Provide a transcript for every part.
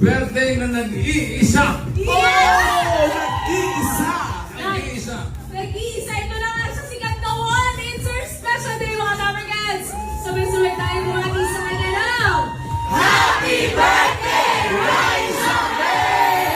birthday na nag-iisa. Oh! Nag-iisa! Nag-iisa. Nag-iisa. Ito na nga sa sikat na one. It's our special day, mga Damergans. Sabay-sabay tayo mga isa kanya lang. Happy birthday, Raisa May!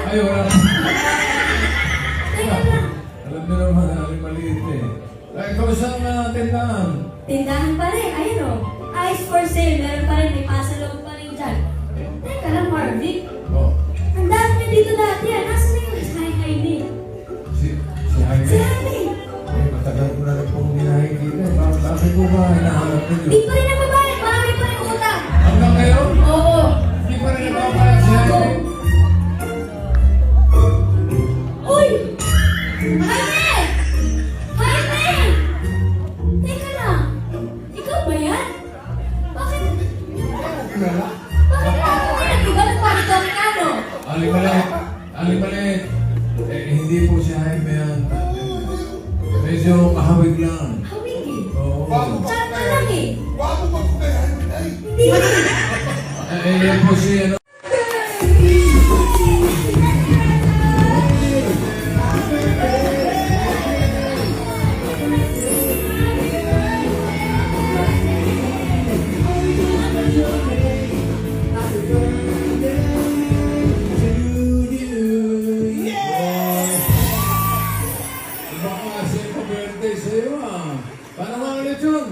Ay, wala. Alam niyo naman, maliit eh. Ay, kamusta ang tindahan? Tindahan pa rin. Ayun o. Ice for sale. Meron pa rin. May pasalong pa rin dyan. Teka lang, Marvick. Oh, Ang dami na dito dati. Nasaan na yung hi-hi si Jaime. Si Jaime. Ay, matagal ko na rin pong hinahikita. Bakit mo ba hinahanap ninyo? Di pa rin nababayad. Marami pa rin utang. Hanggang ngayon? Oo. Hindi pa rin nababayad si Jaime. Uy! Jaime! Jaime! Teka lang. Ikaw ba yan? Bakit? Wala. Bakit ako pinag-iba ng parito ang kano? Alimalit. Alimalit. Hindi po si Jaime yan. Medyo kahawig lang. Hawigi. Oo. Tsaka lang eh. Bago ba ko kay Jaime ay? Hindi. Yan po si ano. Baka kasi birthday sa'yo ah. Paano mga ulit yun?